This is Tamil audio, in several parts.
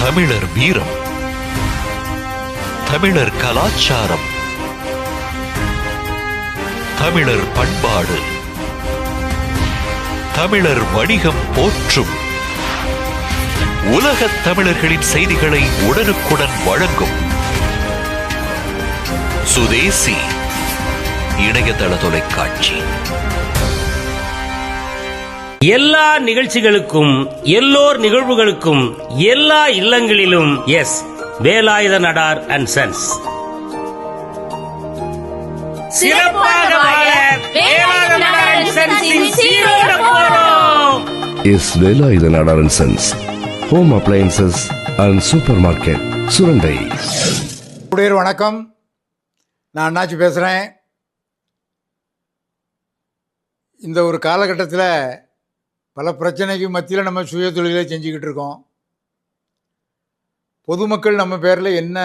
தமிழர் வீரம், தமிழர் கலாச்சாரம், தமிழர் பண்பாடு, தமிழர் வணிகம் போற்றும் உலகத் தமிழர்களின் செய்திகளை உடனுக்குடன் வழங்கும் சுதேசி இணையதள தொலைக்காட்சி. எல்லா நிகழ்ச்சிகளுக்கும், எல்லோர் நிகழ்வுகளுக்கும், எல்லா இல்லங்களிலும் வேலாயுத நடார் அண்ட் சன்ஸ். சிறப்பாக வாழ வேலாயுத நடார் அண்ட் சன்ஸின் சீரோட போறோம். Velayutha Nadar and sons, home appliances and super market, Surandai. வணக்கம், நான் அண்ணாச்சி பேசுகிறேன். இந்த ஒரு காலகட்டத்தில் பல பிரச்சனைக்கு மத்தியில் நம்ம சுய தொழிலை செஞ்சுக்கிட்டு இருக்கோம். பொதுமக்கள் நம்ம பேரில் என்ன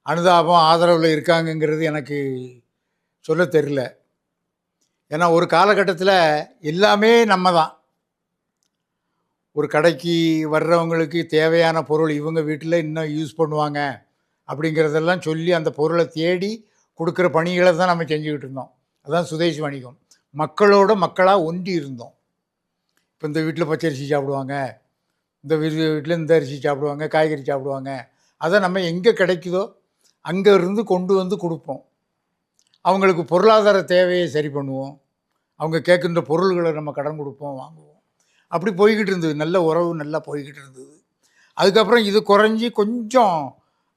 அனுதாபம் ஆதரவில் இருக்காங்கங்கிறது எனக்கு சொல்ல தெரியல. ஏன்னா ஒரு காலகட்டத்தில் எல்லாமே நம்ம தான். ஒரு கடைக்கு வர்றவங்களுக்கு தேவையான பொருள் இவங்க வீட்டில் இன்னும் யூஸ் பண்ணுவாங்க அப்படிங்கிறதெல்லாம் சொல்லி அந்த பொருளை தேடி கொடுக்குற பணிகளை தான் நம்ம செஞ்சுக்கிட்டு இருந்தோம். அதுதான் சுதேசி வணிகம். மக்களோட மக்களாக ஒன்றி இருந்தோம். இப்போ இந்த வீட்டில் பச்சரிசி சாப்பிடுவாங்க, இந்த வீட்டில் இந்த அரிசி சாப்பிடுவாங்க, காய்கறி சாப்பிடுவாங்க. அதை நம்ம எங்கே கிடைக்குதோ அங்கே இருந்து கொண்டு வந்து கொடுப்போம். அவங்களுக்கு பொருளாதார தேவையை சரி பண்ணுவோம். அவங்க கேட்குற பொருள்களை நம்ம கடன் கொடுப்போம், வாங்குவோம். அப்படி போய்கிட்டு இருந்தது. நல்ல உறவு நல்லா போய்கிட்டு இருந்தது. அதுக்கப்புறம் இது குறைஞ்சி கொஞ்சம்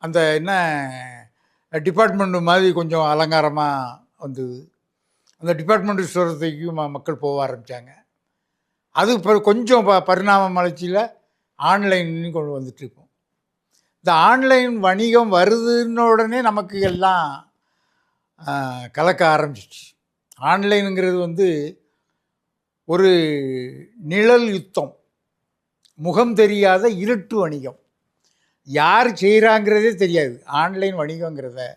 அந்த என்ன டிபார்ட்மெண்ட் மாதிரி கொஞ்சம் அலங்காரமாக வந்தது. அந்த டிபார்ட்மெண்ட் ஸ்டோரத்துக்கு மக்கள் போக ஆரம்பித்தாங்க. அது இப்போ கொஞ்சம் பரிணாம வளர்ச்சியில் ஆன்லைன்னு கொண்டு வந்துட்டுருக்கோம். இந்த ஆன்லைன் வணிகம் வருதுன்ன உடனே நமக்கு எல்லாம் கலக்க ஆரம்பிச்சிச்சு. ஆன்லைனுங்கிறது ஒரு நிழல் யுத்தம், முகம் தெரியாத இருட்டு வணிகம். யார் செய்கிறாங்கிறதே தெரியாது. ஆன்லைன் வணிகங்கிறத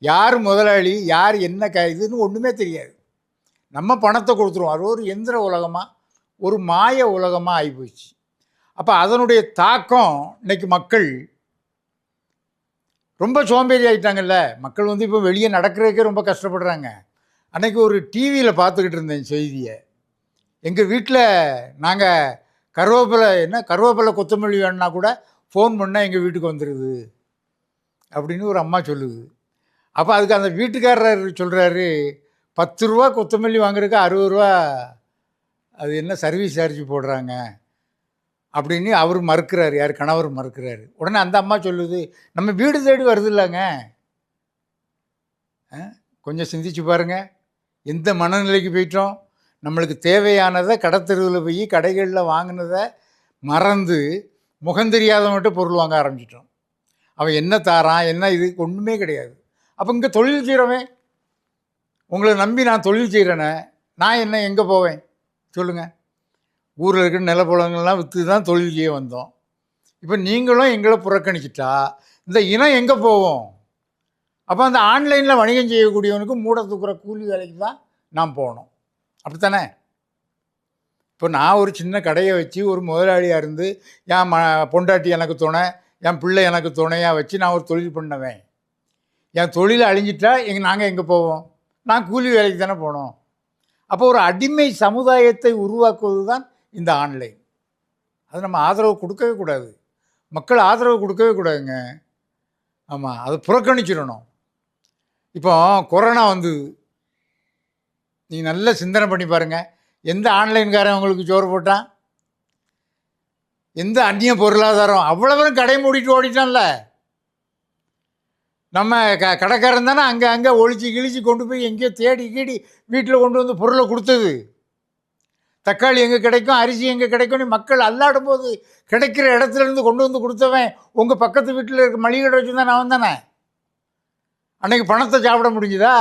யார் முதலாளி, யார் என்ன இதுன்னு ஒன்றுமே தெரியாது. நம்ம பணத்தை கொடுத்துருவோம். அது ஒரு எந்திர உலகமாக, ஒரு மாய உலகமாக ஆகிப்போச்சு. அப்போ அதனுடைய தாக்கம் இன்றைக்கி மக்கள் ரொம்ப சோம்பேறி ஆகிட்டாங்கல்ல. மக்கள் இப்போ வெளியே நடக்கிறதுக்கே ரொம்ப கஷ்டப்படுறாங்க. அன்றைக்கி ஒரு டிவியில் பார்த்துக்கிட்டு இருந்தேன் செய்தியை. எங்கள் வீட்டில் நாங்கள் கருவேப்பிலை கொத்தமல்லி வேணுன்னா கூட ஃபோன் பண்ணால் எங்கள் வீட்டுக்கு வந்துடுது அப்படின்னு ஒரு அம்மா சொல்லுது. அப்போ அதுக்கு அந்த வீட்டுக்காரர் சொல்கிறாரு, 10 ரூபா கொத்தமல்லி வாங்குறதுக்கு 60 ரூபா அது என்ன சர்வீஸ் சார்ஜ் போடுறாங்க அப்படின்னு அவர் மறுக்கிறார். யார்? கணவர் மறுக்கிறாரு. உடனே அந்த அம்மா சொல்லுது, நம்ம வீடு தேடி வருது இல்லைங்க. கொஞ்சம் சிந்திச்சு பாருங்கள், எந்த மனநிலைக்கு போயிட்டோம். நம்மளுக்கு தேவையானதை கடத்தெருவில் போய் கடைகளில் வாங்கினதை மறந்து முகந்தெரியாதவங்கள்ட்ட பொருள் வாங்க ஆரம்பிச்சிட்டோம். அவன் என்ன தாரான், என்ன இது ஒன்றுமே கிடையாது. அப்போ இங்கே தொழில் செய்கிறவன், உங்களை நம்பி நான் தொழில் செய்கிறேனே, நான் என்ன எங்கே போவேன் சொல்லுங்கள்? ஊரில் இருக்கிற நிலப்புலங்கள்லாம் விற்று தான் தொழில் செய்ய வந்தோம். இப்போ நீங்களும் எங்களை புறக்கணிச்சிட்டா இந்த இனம் எங்கே போவோம்? அப்போ அந்த ஆன்லைனில் வணிகம் செய்யக்கூடியவனுக்கு மூட தூக்குற கூலி வேலைக்கு தான் நாம் போகணும். அப்படித்தானே? இப்போ நான் ஒரு சின்ன கடையை வச்சு ஒரு முதலாளியாக இருந்து என் பொண்டாட்டி எனக்கு துணை, என் பிள்ளை எனக்கு துணையாக வச்சு நான் ஒரு தொழில் பண்ணவேன். என் தொழிலை அழிஞ்சிட்டா நாங்கள் எங்கே போவோம்? நான் கூலி வேலைக்கு தானே போனோம். அப்போ ஒரு அடிமை சமுதாயத்தை உருவாக்குவது தான் இந்த ஆன்லைன். அது நம்ம ஆதரவு கொடுக்கவே கூடாது. மக்கள் ஆதரவு கொடுக்கவே கூடாதுங்க. ஆமாம், அதை புறக்கணிச்சிடணும். இப்போ கொரோனா வந்தது. நீங்கள் நல்ல சிந்தனை பண்ணி பாருங்கள். எந்த ஆன்லைன்காரன் உங்களுக்கு சோறு போட்டான்? எந்த அந்நிய பொருளாதாரம்? அவ்வளவு கடை மூடிட்டு ஓடிட்டான்ல. நம்ம கடைக்காரன் தானே அங்கே ஒழிச்சு கிழிச்சு கொண்டு போய் எங்கேயோ தேடி கீடி வீட்டில் கொண்டு வந்து பொருளை கொடுத்தது. தக்காளி எங்கே கிடைக்கும், அரிசி எங்கே கிடைக்கும்னு மக்கள் அல்லாடும் போது கிடைக்கிற இடத்துலேருந்து கொண்டு வந்து கொடுத்தவன் உங்கள் பக்கத்து வீட்டில் இருக்க மளிகை கடை வச்சுருந்தான் அவன் தானே. அன்றைக்கி பணத்தை சாப்பிட முடிஞ்சுதா?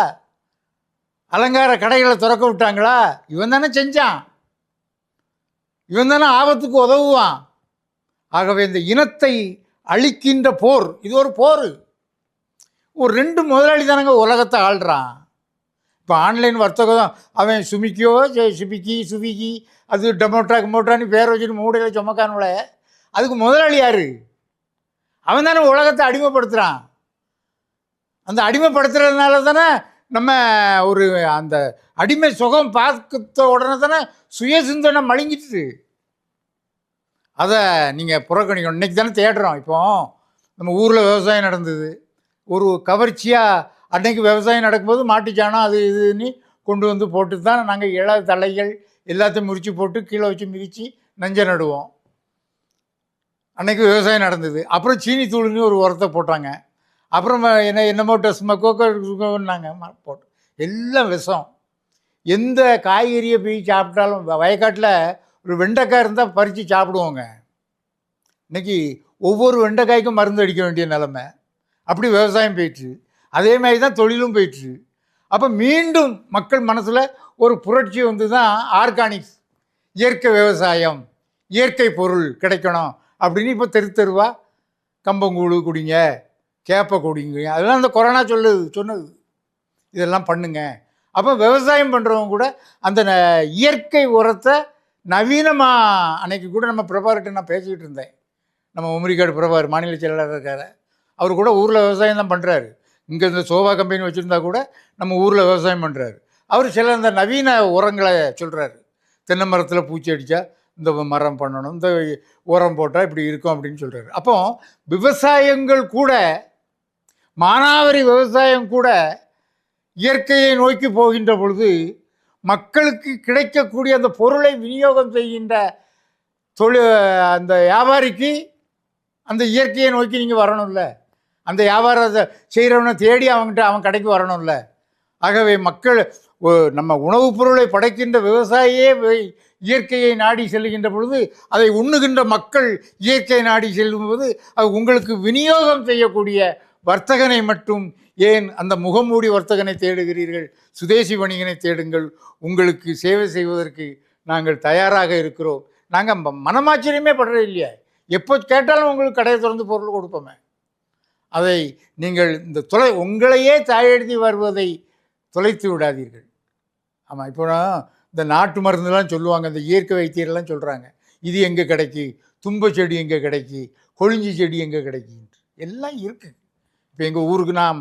அலங்கார கடைகளை திறக்க விட்டாங்களா? இவன் தானே செஞ்சான். இவன் தானே ஆபத்துக்கு உதவுவான். ஆகவே இந்த இனத்தை அழிக்கின்ற போர், இது ஒரு போர். ஒரு 2 முதலாளி தானங்க உலகத்தை ஆள்றான். இப்போ ஆன்லைன் வர்த்தகம் தான். அவன் சுமிக்கி அது டொமோட்டா கிமோட்டான்னு பேர் வச்சுட்டு மூடையில் சுமக்கானுல அதுக்கு முதலாளி யாரு? அவன் தானே உலகத்தை அடிமைப்படுத்துகிறான். அந்த அடிமைப்படுத்துறதுனால தானே நம்ம ஒரு அந்த அடிமை சுகம் பார்த்த உடனே தானே சுய சிந்தனை மழுங்கிட்டு. அதை நீங்கள் புறக்கணிக்கணும். இன்றைக்கி தானே தேடுறோம். இப்போ நம்ம ஊரில் விவசாயம் நடந்தது, ஒரு கவர்ச்சியாக அன்னைக்கு விவசாயம் நடக்கும்போது மாட்டுச்சாணம் அது இதுன்னு கொண்டு வந்து போட்டு தான் நாங்கள் இள தலைகள் எல்லாத்தையும் முறித்து போட்டு கீழே வச்சு மிதித்து நஞ்சை நடுவோம். அன்னைக்கு விவசாயம் நடந்தது. அப்புறம் சீனி தூளுன்னு ஒரு உரத்தை போட்டாங்க. அப்புறம் என்னமோ டெஸ்ட் கோக்கோன்னாங்க போட்டு. எல்லாம் விஷம். எந்த காய்கறியை போய் சாப்பிட்டாலும் வயக்காட்டில் ஒரு வெண்டைக்காய் இருந்தால் பறித்து சாப்பிடுவோங்க. இன்றைக்கி ஒவ்வொரு வெண்டைக்காய்க்கும் மருந்து அடிக்க வேண்டிய நிலைமை. அப்படி விவசாயம் போயிடுச்சு. அதே மாதிரி தான் தொழிலும் போயிடுச்சு. அப்போ மீண்டும் மக்கள் மனசில் ஒரு புரட்சி வந்து தான் ஆர்கானிக்ஸ், இயற்கை விவசாயம், இயற்கை பொருள் கிடைக்கணும் அப்படின்னு இப்போ தெருவா கம்பங்கூழு குடிங்க, கேப்பை குடிங்க, அதெல்லாம் அந்த கொரோனா சொன்னது. இதெல்லாம் பண்ணுங்க. அப்போ விவசாயம் பண்ணுறவங்க கூட அந்த இயற்கை உரத்தை நவீனமாக, அன்னைக்கு கூட நம்ம பிரபாகர்கிட்ட நான் பேசிக்கிட்டு இருந்தேன். நம்ம உமரிக்காடு பிரபாகர் மாநில செயலாளர் இருக்கார். அவர் கூட ஊரில் விவசாயம் தான் பண்ணுறாரு. இங்கே இந்த சோபா கம்பெனி வச்சுருந்தா கூட நம்ம ஊரில் விவசாயம் பண்ணுறாரு. அவர் சில இந்த நவீன உரங்களை சொல்கிறாரு. தென்னை மரத்தில் பூச்சி அடித்தா இந்த மரம் பண்ணணும், இந்த உரம் போட்டால் இப்படி இருக்கும் அப்படின்னு சொல்கிறாரு. அப்போ விவசாயங்கள் கூட, மானாவாரி விவசாயம் கூட இயற்கையை நோக்கி போகின்ற பொழுது மக்களுக்கு கிடைக்கக்கூடிய அந்த பொருளை விநியோகம் செய்கின்ற அந்த வியாபாரிக்கு அந்த இயற்கையை நோக்கி நீங்கள் வரணும்ல. அந்த வியாபாரத்தை செய்கிறவனை தேடி அவன் கடைக்கு வரணும்ல. ஆகவே மக்கள் நம்ம உணவுப் பொருளை படைக்கின்ற விவசாயியே இயற்கையை நாடி செல்லுகின்ற பொழுது, அதை உண்ணுகின்ற மக்கள் இயற்கையை நாடி செல்லும்போது, அது உங்களுக்கு விநியோகம் செய்யக்கூடிய வர்த்தகனை மட்டும் ஏன் அந்த முகமூடி வர்த்தகனை தேடுகிறீர்கள்? சுதேசி வணிகனை தேடுங்கள். உங்களுக்கு சேவை செய்வதற்கு நாங்கள் தயாராக இருக்கிறோம். நாங்கள் மனமாச்சரியமே படுறது இல்லையா? எப்போ கேட்டாலும் உங்களுக்கு கடையை திறந்து பொருள் கொடுப்போமே. அதை நீங்கள் இந்த உங்களையே தாயெழுதி வருவதை தொலைத்து விடாதீர்கள். ஆமாம், இப்போ இந்த நாட்டு மருந்துலாம் சொல்லுவாங்க, இந்த இயற்கை வைத்தியரெல்லாம் சொல்கிறாங்க, இது எங்கே கிடைக்கி, தும்ப செடி எங்கே கிடைக்கி, கொழிஞ்சி செடி எங்கே கிடைக்கின்ட்டு எல்லாம் இருக்குது. இப்போ எங்கள் ஊருக்கு நான்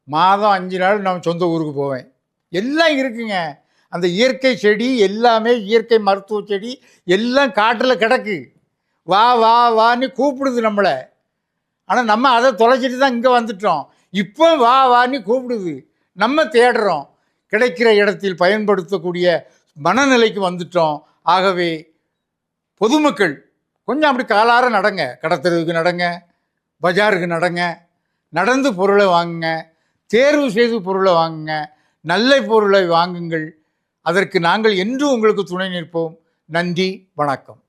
மாதம் 5 நாள் நான் சொந்த ஊருக்கு போவேன். எல்லாம் இருக்குங்க. அந்த இயற்கை செடி எல்லாமே, இயற்கை மருத்துவ செடி எல்லாம் காட்டில் கிடக்கு. வா வா வான்னு கூப்பிடுது நம்மளை. ஆனால் நம்ம அதை தொலைச்சிட்டு தான் இங்கே வந்துட்டோம். இப்போ வா வான்னு கூப்பிடுது, நம்ம தேடுறோம். கிடைக்கிற இடத்தில் பயன்படுத்தக்கூடிய மனநிலைக்கு வந்துட்டோம். ஆகவே பொதுமக்கள் கொஞ்சம் அப்படி காலார நடங்க, கடத்தலுக்கு நடங்க, பஜாருக்கு நடங்க, நடந்து பொருளை வாங்குங்க, தேர்வு செய்து பொருளை வாங்குங்க, நல்ல பொருளை வாங்குங்கள். அதற்கு நாங்கள் என்றும் உங்களுக்கு துணை நிற்போம். நன்றி, வணக்கம்.